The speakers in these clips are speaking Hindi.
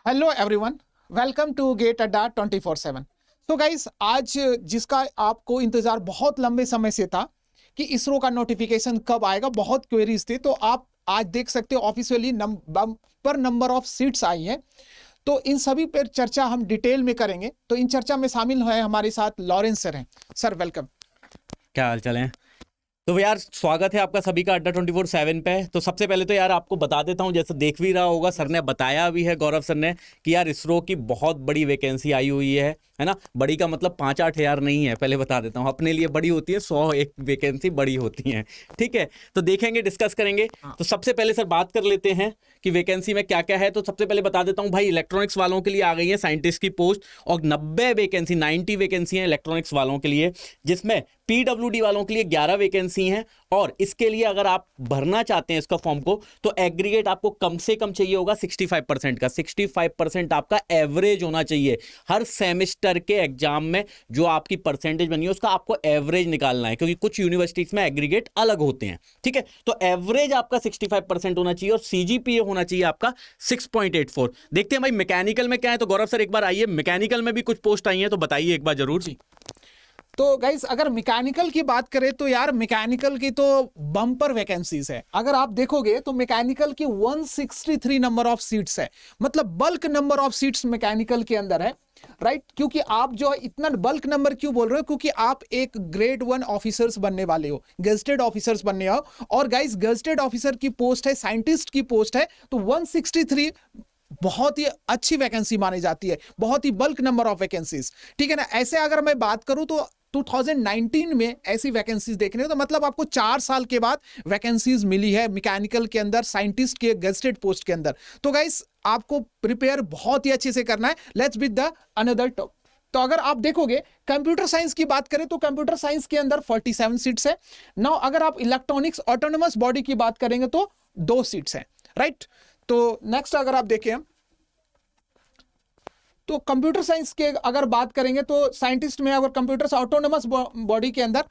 Hello everyone, welcome to GATE Adda 24/7। So guys, आज जिसका आपको इंतजार बहुत लंबे समय से था कि इसरो का नोटिफिकेशन कब आएगा, बहुत क्वेरीज थी, तो आप आज देख सकते हो ऑफिशियली पर नंबर ऑफ सीट्स आई हैं। तो इन सभी पर चर्चा हम डिटेल में करेंगे। तो इन चर्चा में शामिल है हमारे साथ लॉरेंस सर हैं। Sir welcome. क्या हाल चाल है? तो यार स्वागत है आपका सभी का अड्डा 24/7 पे। तो सबसे पहले तो यार आपको बता देता हूँ, जैसे देख भी रहा होगा, सर ने बताया भी है, गौरव सर ने, कि यार इसरो की बहुत बड़ी वैकेंसी आई हुई है ना। बड़ी का मतलब 5-8 हज़ार नहीं है, पहले बता देता हूँ, अपने लिए बड़ी होती है 100 एक वैकेंसी बड़ी होती है। ठीक है, तो देखेंगे, डिस्कस करेंगे। तो सबसे पहले सर बात कर लेते हैं कि वैकेंसी में क्या क्या है। तो सबसे पहले बता देता हूँ भाई, इलेक्ट्रॉनिक्स वालों के लिए आ गई है साइंटिस्ट की पोस्ट, और 90 वैकेंसी हैं इलेक्ट्रॉनिक्स वालों के लिए, जिसमें पीडब्ल्यूडी वालों के लिए 11 वैकेंसी हैं। और इसके लिए अगर आप भरना चाहते हैं इसका फॉर्म को, तो एग्रीगेट आपको कम से कम चाहिए होगा 65% का। 65% आपका एवरेज होना चाहिए। हर सेमेस्टर के एग्जाम में जो आपकी परसेंटेज बनी है उसका आपको एवरेज निकालना है, क्योंकि कुछ यूनिवर्सिटीज में एग्रीगेट अलग होते हैं। ठीक है, तो एवरेज आपका 65% होना चाहिए और सीजीपीए होना चाहिए आपका 6.84। देखते हैं भाई मैकेनिकल में क्या है। तो गौरव सर एक बार आइए, मैकेनिकल में भी कुछ पोस्ट आई है, तो बताइए एक बार जरूर जी। तो गाइस, अगर मैकेनिकल की बात करें तो यार मैकेनिकल की तो बम्पर वैकेंसीज है। अगर आप देखोगे तो मैकेनिकल की 163 नंबर ऑफ सीट्स है, मतलब bulk number of seats mechanical के अंदर है, राइट। क्योंकि आप जो इतना बल्क नंबर क्यों बोल रहे हो, क्योंकि आप एक ग्रेड 1 ऑफिसर्स बनने वाले हो, गेजेटेड ऑफिसर्स बनने हो। और गाइस, गेजेटेड ऑफिसर की पोस्ट है, साइंटिस्ट की पोस्ट है, तो 163 बहुत ही अच्छी वैकेंसी मानी जाती है, बहुत ही बल्क नंबर ऑफ वैकेंसीज। ठीक है ना। ऐसे अगर मैं बात करूं तो 2019 में ऐसी वैकेंसीज देखने, तो मतलब आपको 4 साल के बाद वैकेंसीज मिली है मैकेनिकल के अंदर, साइंटिस्ट के गेजेटेड पोस्ट के अंदर। तो गाइस, आपको प्रिपेयर बहुत ही अच्छे से करना है। Let's be the another top. तो अगर आप देखोगे कंप्यूटर साइंस की बात करें तो कंप्यूटर साइंस के अंदर 47 सीट्स है। नाउ अगर आप इलेक्ट्रॉनिक्स ऑटोनोमस बॉडी की बात करेंगे तो 2 सीट्स है, राइट। तो नेक्स्ट अगर आप देखें तो कंप्यूटर साइंस के अगर बात करेंगे तो साइंटिस्ट में अगर कंप्यूटर ऑटोनोमस बॉडी के अंदर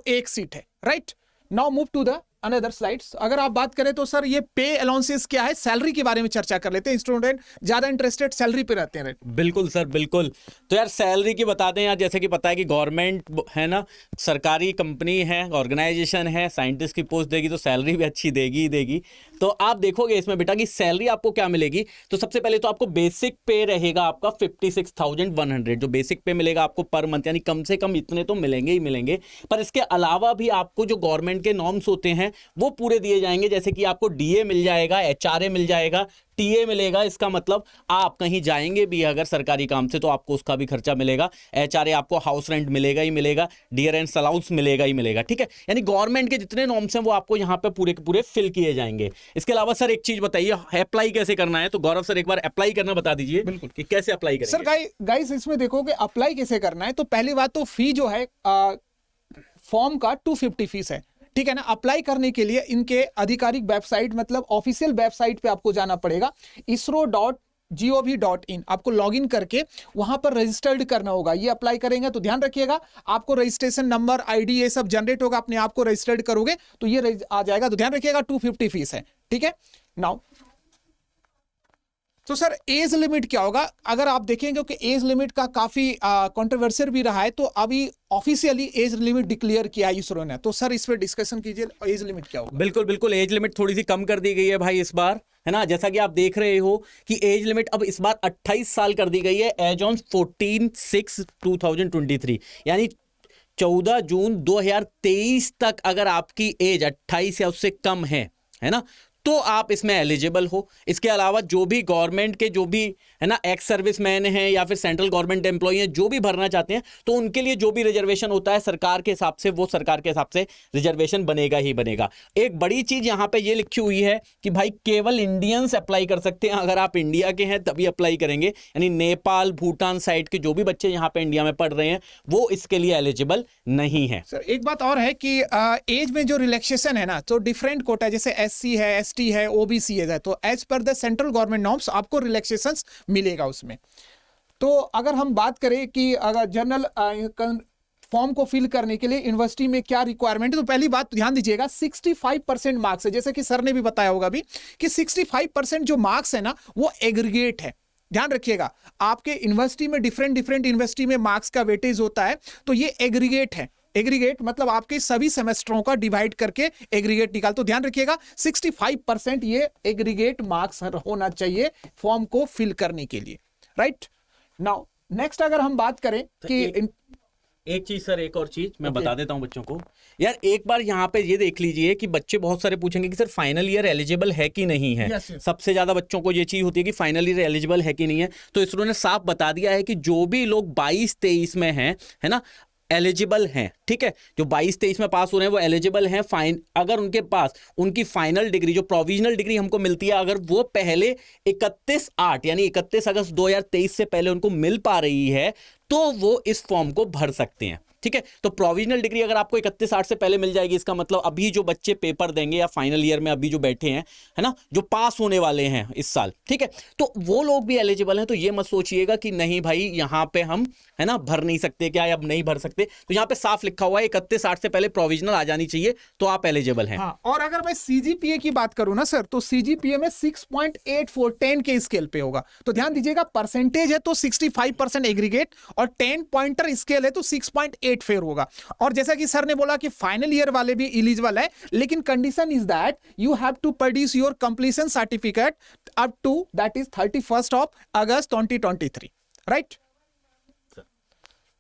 1 सीट है, right. Now move to the another slides. अगर आप बात करें तो सर ये पे अलाउंसेस क्या है, सैलरी के बारे में चर्चा कर लेते हैं। स्टूडेंट ज्यादा इंटरेस्टेड सैलरी पे रहते हैं। बिल्कुल सर, बिल्कुल। तो यार सैलरी की बता दें यार, जैसे कि पता है कि गवर्नमेंट है ना, सरकारी कंपनी है, ऑर्गेनाइजेशन है, साइंटिस्ट की पोस्ट देगी तो सैलरी भी अच्छी देगी ही देगी। तो आप देखोगे इसमें बेटा कि सैलरी आपको क्या मिलेगी। तो सबसे पहले तो आपको बेसिक पे रहेगा आपका 56,100, जो बेसिक पे मिलेगा आपको पर मंथ, यानी कम से कम इतने तो मिलेंगे ही मिलेंगे। पर इसके अलावा भी आपको जो गवर्नमेंट के नॉर्म्स होते हैं वो पूरे दिए जाएंगे, जैसे कि आपको डीए मिल जाएगा, एचआरए मिल जाएगा, टीए मिलेगा। इसका मतलब आप कहीं जाएंगे भी अगर सरकारी काम से तो आपको उसका भी खर्चा मिलेगा। एचआरए आपको हाउस रेंट मिलेगा ही मिलेगा, डियरेंस अलाउंस मिलेगा ही मिलेगा। ठीक है, यानी गवर्नमेंट के जितने नॉर्म्स हैं वो आपको यहाँ पे पूरे के पूरे फिल किए जाएंगे। इसके अलावा सर एक चीज बताइए, अप्लाई कैसे करना है। तो गौरव सर एक बार अप्लाई करना बता दीजिए। बिल्कुल, कि कैसे अप्लाई करेंगे। सर गाइस, इसमें देखोगे अप्लाई कैसे करना है। तो पहली बात तो फी जो है फॉर्म का 250 फीस है। ठीक है ना। अप्लाई करने के लिए इनके आधिकारिक वेबसाइट, मतलब ऑफिशियल वेबसाइट पे आपको जाना पड़ेगा, isro.gov.in। आपको लॉगिन करके वहां पर रजिस्टर्ड करना होगा। ये अप्लाई करेंगे तो ध्यान रखिएगा, आपको रजिस्ट्रेशन नंबर, आईडी ये सब जनरेट होगा, अपने आप को रजिस्टर्ड करोगे तो ये आ जाएगा। तो ध्यान रखिएगा 250 फीस है। ठीक है। नाउ तो सर एज लिमिट क्या होगा, अगर आप देखेंगे कि एज लिमिट का काफी कंट्रोवर्शियल भी रहा है, तो अभी ऑफिशियली एज लिमिट डिक्लेयर किया है इसरो ने। तो सर इस पर डिस्कशन कीजिए, एज लिमिट क्या होगा। बिल्कुल बिल्कुल, एज लिमिट थोड़ी सी कम कर दी गई है भाई इस बार, है ना। जैसा कि आप देख रहे हो कि एज लिमिट अब इस बार 28 साल कर दी गई है, एज ऑन 14/6/2023, यानी 14 जून 2023 तक अगर आपकी एज 28 या उससे कम है ना, तो आप इसमें एलिजिबल हो। इसके अलावा जो भी गवर्नमेंट के जो भी है ना एक्स सर्विसमैन हैं या फिर सेंट्रल गवर्नमेंट एम्प्लॉई हैं, जो भी भरना चाहते हैं, तो उनके लिए जो भी रिजर्वेशन होता है सरकार के हिसाब से, वो सरकार के हिसाब से रिजर्वेशन बनेगा ही बनेगा। एक बड़ी चीज यहां पे ये लिखी हुई है कि भाई केवल इंडियंस अप्लाई कर सकते हैं। अगर आप इंडिया के हैं तभी अप्लाई करेंगे, यानी नेपाल, भूटान साइड के जो भी बच्चे यहाँ पे इंडिया में पढ़ रहे हैं वो इसके लिए एलिजिबल नहीं है। सर एक बात और है कि एज में जो रिलैक्सेशन है ना, तो डिफरेंट कोटा है, जैसे एससी है, एसटी है, ओबीसी है, तो as per the central government norms आपको रिलैक्सेशंस मिलेगा उसमें। तो अगर हम बात करें कि अगर जनरल फॉर्म को फिल करने के लिए यूनिवर्सिटी में क्या रिक्वायरमेंट है, तो पहली बात ध्यान दीजिएगा 65% मार्क्स है। जैसे कि सर ने भी बताया होगा भी कि 65% जो मार्क्स है ना वो एग्रीगेट है, ध्यान रखिएगा, आपके यूनिवर्सिटी में डिफरेंट यूनिवर्सिटी में मार्क्स का वेटेज होता है, तो ये एग्रीगेट है। एग्रीगेट मतलब आपके सभी सेमेस्टरों का डिवाइड करके एग्रीगेट निकाल, तो ध्यान रखिएगा 65% ये एग्रीगेट मार्क्स होना चाहिए फॉर्म को फिल करने के लिए, राइट। नाउ नेक्स्ट अगर हम बात करें कि एक चीज सर, एक और चीज मैं बता देता हूं बच्चों को। यार एक बार यहाँ पे ये देख लीजिए कि बच्चे बहुत सारे पूछेंगे कि सर फाइनल ईयर एलिजिबल है कि नहीं है। Yes, yes. सबसे ज्यादा बच्चों को ये चीज होती है कि फाइनल ईयर एलिजिबल है कि नहीं है। तो इसरो ने साफ बता दिया है कि जो भी लोग 22-23 में हैं, है ना, एलिजिबल हैं, ठीक है, जो 22-23 में पास हो रहे हैं वो एलिजिबल हैं। फाइन अगर उनके पास उनकी फाइनल डिग्री जो प्रोविजनल डिग्री हमको मिलती है, अगर वो पहले 31/8 यानी 31 अगस्त 2023 से पहले उनको मिल पा रही है, तो वो इस फॉर्म को भर सकते हैं, ठीक है। तो प्रोविजनल डिग्री अगर आपको 31/8 से पहले मिल जाएगी, इसका मतलब अभी जो बच्चे पेपर देंगे या फाइनल ईयर में अभी जो बैठे हैं, है ना, जो पास होने वाले हैं इस साल, ठीक है, तो वो लोग भी एलिजिबल हैं। तो ये मत सोचिएगा कि नहीं भाई यहाँ पे हम, है ना, भर नहीं सकते क्या, या अब नहीं भर सकते। तो यहाँ पे साफ लिखा हुआ है 31/8 से पहले प्रोविजनल आ जानी चाहिए, तो आप एलिजिबल हैं। हाँ, और अगर मैं सीजीपीए की बात करूं ना सर, तो सीजीपीए में 6.84 10 के स्केल पे होगा। तो ध्यान दीजिएगा, परसेंटेज है तो 65% एग्रीगेट, और 10 पॉइंटर स्केल है तो 6.84 होगा। और जैसा कि सर ने बोला कि फाइनल ईयर वाले भी एलिजिबल है, लेकिन condition is that you have to produce your completion certificate up to that is 31 August 2023, right.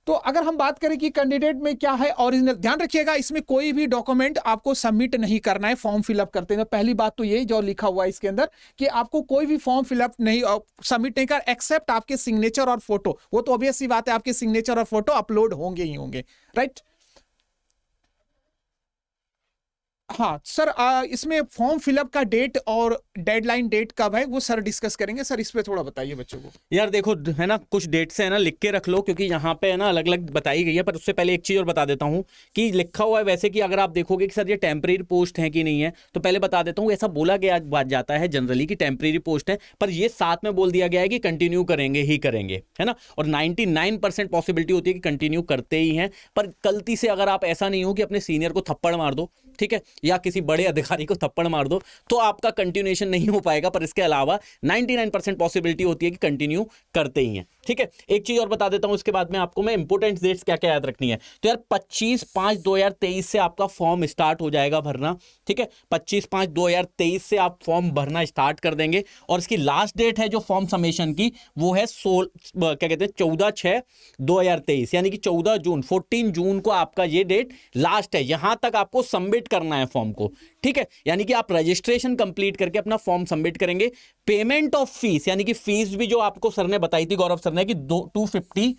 तो अगर हम बात करें कि कैंडिडेट में क्या है ओरिजिनल, ध्यान रखिएगा इसमें कोई भी डॉक्यूमेंट आपको सबमिट नहीं करना है फॉर्म फिलअप करते हैं। पहली बात तो यही जो लिखा हुआ है इसके अंदर कि आपको कोई भी फॉर्म फिलअप नहीं सबमिट नहीं कर, एक्सेप्ट आपके सिग्नेचर और फोटो। वो तो ऑब्वियस सी बात है, आपके सिग्नेचर और फोटो अपलोड होंगे ही होंगे, राइट। हाँ सर, इसमें फॉर्म फिलअप का डेट और डेडलाइन डेट कब है वो सर डिस्कस करेंगे। सर इस पे थोड़ा बताइए बच्चों को। यार देखो, है ना, कुछ डेट्स है ना, लिख के रख लो, क्योंकि यहाँ पे है ना अलग अलग बताई गई है। पर उससे पहले एक चीज और बता देता हूँ कि लिखा हुआ है वैसे कि अगर आप देखोगे कि सर ये टेम्परेरी पोस्ट है कि नहीं है, तो पहले बता देता हूँ, ऐसा बोला गया बात जाता है जनरली कि टेम्परेरी पोस्ट है, पर ये साथ में बोल दिया गया है कि कंटिन्यू करेंगे ही करेंगे, है ना। और 99% पॉसिबिलिटी होती है कि कंटिन्यू करते ही हैं। पर गलती से अगर आप ऐसा नहीं हो कि अपने सीनियर को थप्पड़ मार दो, ठीक है, या किसी बड़े अधिकारी को थप्पड़ मार दो, तो आपका कंटिन्यूएशन नहीं हो पाएगा। पर इसके अलावा 99% पॉसिबिलिटी होती है कि कंटिन्यू करते ही हैं, ठीक है। एक चीज और बता देता हूं, इसके बाद में आपको मैं इंपोर्टेंट डेट्स क्या क्या याद रखनी है। तो यार 25/5/2023 से आपका फॉर्म स्टार्ट हो जाएगा भरना, ठीक है। 25/5/2023 से आप फॉर्म भरना स्टार्ट कर देंगे। और इसकी लास्ट डेट है जो फॉर्म सबमिशन की, वो है 14/6/2023, यानी कि 14 जून 14 जून को आपका ये डेट लास्ट है। यहां तक आपको सबमिट करना है फॉर्म को, ठीक है। यानी कि आप रजिस्ट्रेशन कंप्लीट करके अपना फॉर्म सबमिट करेंगे। पेमेंट ऑफ फीस, यानी कि फीस भी जो आपको सर ने बताई थी, गौरव सर ने, कि 250,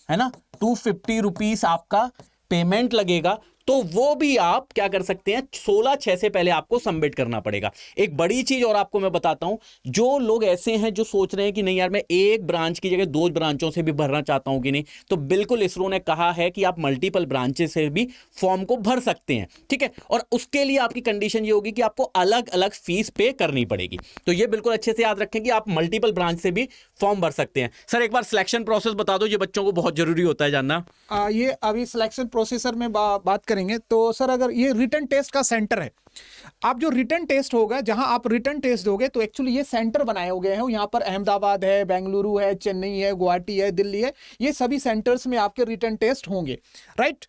है ना, 250 रुपीस आपका पेमेंट लगेगा। तो वो भी आप क्या कर सकते हैं, 16/6 से पहले आपको सबमिट करना पड़ेगा। एक बड़ी चीज और आपको मैं बताता हूं, जो लोग ऐसे हैं जो सोच रहे हैं कि नहीं यार मैं एक ब्रांच की जगह 2 ब्रांचों से भी भरना चाहता हूं कि नहीं, तो बिल्कुल इसरो ने कहा है कि आप मल्टीपल ब्रांचेस से भी फॉर्म को भर सकते हैं, ठीक है। और उसके लिए आपकी कंडीशन ये होगी कि आपको अलग अलग फीस पे करनी पड़ेगी। तो ये बिल्कुल अच्छे से याद रखें कि आप मल्टीपल ब्रांच से भी फॉर्म भर सकते हैं। सर एक बार सिलेक्शन प्रोसेस बता दो, ये बच्चों को बहुत जरूरी होता है जानना। ये अभी सिलेक्शन प्रोसेसर में बात करेंगे। तो सर अगर ये रिटन टेस्ट का सेंटर है, आप जो रिटन टेस्ट होगा, जहां आप रिटन टेस्ट दोगे, तो एक्चुअली ये सेंटर बनाए हो गए हैं। यहाँ पर अहमदाबाद है, बेंगलुरु है, चेन्नई है, गुवाहाटी है, दिल्ली है, ये सभी सेंटर्स में आपके रिटन टेस्ट होंगे, राइट।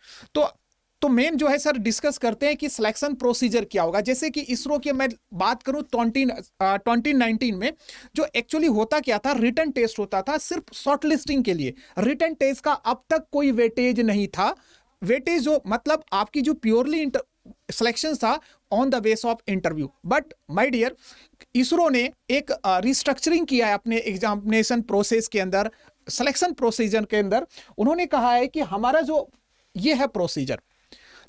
तो मेन जो है सर डिस्कस करते हैं कि सिलेक्शन प्रोसीजर क्या होगा। जैसे कि इसरो की मैं बात करूं 2019 में जो एक्चुअली होता क्या था, रिटन टेस्ट होता था सिर्फ शॉर्टलिस्टिंग के लिए। रिटन टेस्ट का अब तक कोई वेटेज नहीं था। वेटेज जो मतलब आपकी जो प्योरली सिलेक्शन था on the base of interview. But my dear, ISRO ने एक रिस्ट्रक्चरिंग किया है अपने एग्जामिनेशन प्रोसेस के अंदर, सिलेक्शन प्रोसीजर के अंदर। उन्होंने कहा है कि हमारा जो ये है प्रोसीजर,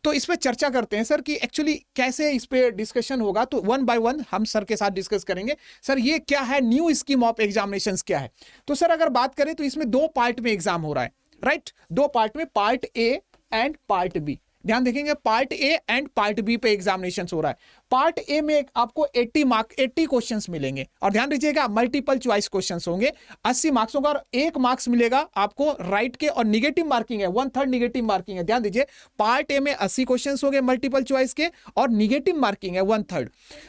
तो इस पे चर्चा करते हैं सर कि एक्चुअली कैसे इस पे डिस्कशन होगा। तो 1 by 1 हम सर के साथ डिस्कस करेंगे। सर ये क्या है, न्यू स्कीम ऑफ एग्जामिनेशंस क्या है। तो सर अगर बात करें तो इसमें 2 पार्ट में एग्जाम हो रहा है, राइट। 2 पार्ट में, part A and part B. ध्यान देखेंगे, part A and part B पे एग्जामिनेशन हो रहा है। पार्ट ए में आपको 80 क्वेश्चंस मिलेंगे, और ध्यान रखिएगा मल्टीपल चॉइस क्वेश्चंस होंगे, 80 मार्क्स होगा, और 1 मार्क्स मिलेगा आपको राइट के, और निगेटिव मार्किंग है, 1/3 निगेटिव मार्किंग है। ध्यान दीजिए, पार्ट ए में 80 क्वेश्चंस होंगे मल्टीपल चॉइस के, और निगेटिव मार्किंग है 1/3।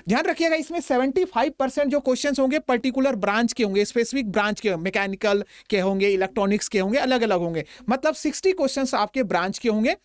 ध्यान रखिएगा, इसमें 75% जो क्वेश्चंस होंगे पर्टिकुलर ब्रांच के होंगे, स्पेसिफिक ब्रांच के, मैकेनिकल के होंगे, इलेक्ट्रॉनिक्स के होंगे, अलग अलग होंगे। मतलब 60 क्वेश्चंस आपके ब्रांच के होंगे,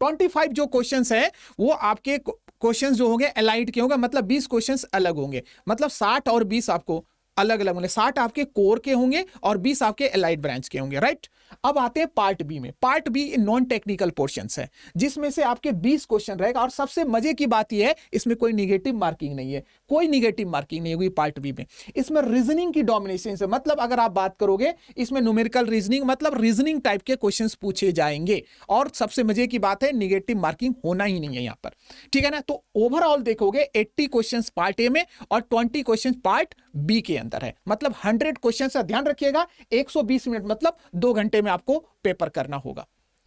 25 जो क्वेश्चंस है वो आपके क्वेश्चंस जो होंगे एलाइड के होंगे, मतलब 20 क्वेश्चंस अलग होंगे, मतलब 60 और 20 आपको अलग अलग होंगे। 60 आपके कोर के होंगे और 20 आपके एलाइड ब्रांच के होंगे, राइट। अब आते हैं पार्ट बी में। Part B non technical portions है, जिसमें से आपके 20 क्वेश्चन रहेगा, और सबसे मजे की बात यह है इसमें कोई निगेटिव मार्किंग नहीं है, कोई निगेटिव मार्किंग नहीं होगी पार्ट बी में। इसमें रीजनिंग की डोमिनेशन है, मतलब अगर आप बात करोगे इसमें न्यूमेरिकल रीजनिंग, मतलब रीजनिंग टाइप के क्वेश्चंस पूछे जाएंगे, और सबसे मजे की बात है निगेटिव मार्किंग होना ही नहीं है यहां पर, ठीक है ना। तो ओवरऑल देखोगे 80 क्वेश्चंस पार्ट ए में और 20 क्वेश्चंस पार्ट बी के अंदर है, मतलब 100 क्वेश्चंस का ध्यान रखिएगा, 120 मिनट मतलब 2 घंटे में आपको पेपर करना होगा,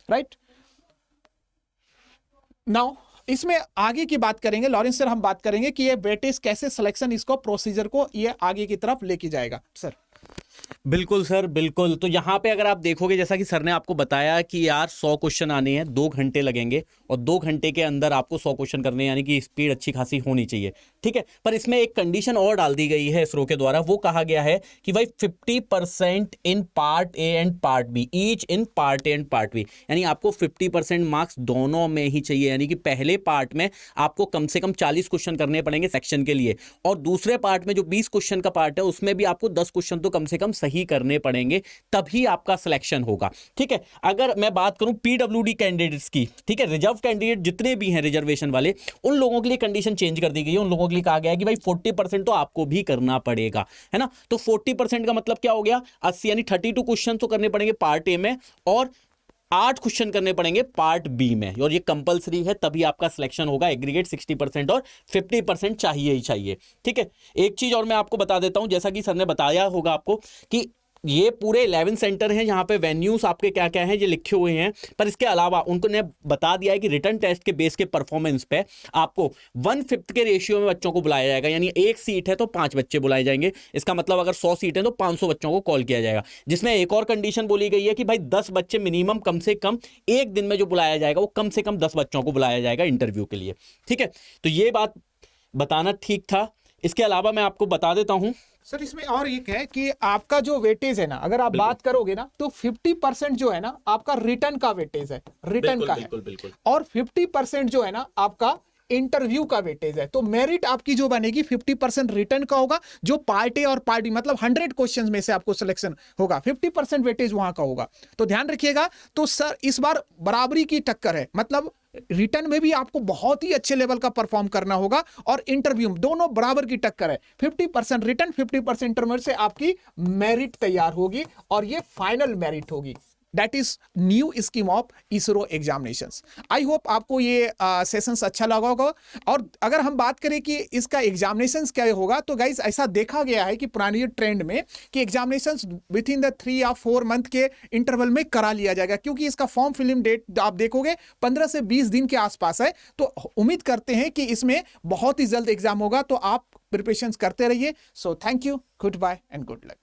राइट। नाउ इसमें आगे की बात करेंगे, लॉरेंस सर हम बात करेंगे कि ये वेटेज कैसे सिलेक्शन इसको प्रोसीजर को ये आगे की तरफ लेके जाएगा सर। बिल्कुल सर, बिल्कुल। तो यहाँ पे अगर आप देखोगे, जैसा कि सर ने आपको बताया कि यार 100 क्वेश्चन आने हैं, 2 घंटे लगेंगे, और 2 घंटे के अंदर आपको 100 क्वेश्चन करने हैं, यानी कि स्पीड अच्छी खासी होनी चाहिए, ठीक है। पर इसमें एक कंडीशन और डाल दी गई है इसरो के द्वारा, वो कहा गया है कि भाई 50% in part A and part B, each in part A and part B, यानी आपको 50% मार्क्स दोनों में ही चाहिए, यानी कि पहले पार्ट में आपको कम से कम 40 क्वेश्चन करने पड़ेंगे सेक्शन के लिए, और दूसरे पार्ट में जो 20 क्वेश्चन का पार्ट है उसमें भी आपको 10 क्वेश्चन तो कम से कम सही करने पड़ेंगे, तभी आपका सिलेक्शन होगा, ठीक है। अगर मैं बात करूं पीडब्ल्यूडी कैंडिडेट्स की, ठीक है, रिजर्व कैंडिडेट जितने भी हैं रिजर्वेशन वाले, उन लोगों के लिए कंडीशन चेंज कर दी गई है। उन लोगों के लिए कहा गया है कि भाई 40% तो आपको भी करना पड़ेगा, है ना। तो 40% का मतलब क्या हो गया, 80, यानी 32 क्वेश्चन तो करने पड़ेंगे पार्ट ए में, और 8 क्वेश्चन करने पड़ेंगे पार्ट बी में, और ये कंपलसरी है, तभी आपका सिलेक्शन होगा। एग्रीगेट 60% और 50% चाहिए ही चाहिए, ठीक है। एक चीज और मैं आपको बता देता हूं, जैसा कि सर ने बताया होगा आपको कि ये पूरे 11 सेंटर हैं, यहाँ पे वेन्यूज आपके क्या क्या हैं ये लिखे हुए हैं, पर इसके अलावा उनको ने बता दिया है कि रिटर्न टेस्ट के बेस के परफॉर्मेंस पे आपको 1/5 के रेशियो में बच्चों को बुलाया जाएगा, यानी 1 सीट है तो 5 बच्चे बुलाए जाएंगे। इसका मतलब अगर 100 सीट है तो 500 बच्चों को कॉल किया जाएगा, जिसमें एक और कंडीशन बोली गई है कि भाई 10 बच्चे मिनिमम, कम से कम एक दिन में जो बुलाया जाएगा वो कम से कम 10 बच्चों को बुलाया जाएगा इंटरव्यू के लिए, ठीक है। तो ये बात बताना ठीक था। इसके अलावा मैं आपको बता देता हूं सर, इसमें और एक है कि आपका जो वेटेज है ना, अगर आप बात करोगे ना, तो 50% जो है ना आपका रिटर्न का वेटेज है, रिटर्न का बिल्कुल, है, बिल्कुल। और 50% जो है ना आपका इंटरव्यू का वेटेज है। तो मेरिट आपकी जो बनेगी 50% रिटर्न का होगा, जो पार्ट ए और पार्ट बी, मतलब 100 क्वेश्चंस में से आपको सिलेक्शन होगा, 50% वेटेज वहां का होगा। तो ध्यान रखिएगा। तो सर इस बार बराबरी की टक्कर है, मतलब रिटर्न में भी आपको बहुत ही अच्छे लेवल का परफॉर्म करना होगा, और इंटरव्यू में दोनों बराबर की टक्कर है। 50% रिटर्न, 50% इंटरव्यू से आपकी मेरिट तैयार होगी, और ये फाइनल मेरिट होगी। That is new scheme of ISRO examinations. I hope आपको ये सेशंस अच्छा लगा होगा। और अगर हम बात करें कि इसका एग्जामिनेशंस क्या होगा, तो गाइज ऐसा देखा गया है कि पुरानी ट्रेंड में कि एग्जामिनेशंस विद इन द 3 या 4 मंथ के इंटरवल में करा लिया जाएगा, क्योंकि इसका फॉर्म फिलिंग डेट आप देखोगे 15 से 20 दिन के आसपास है। तो उम्मीद करते हैं कि इसमें बहुत ही जल्द एग्जाम होगा, तो आप प्रिपरेशन करते रहिए। So thank you, good bye and good luck.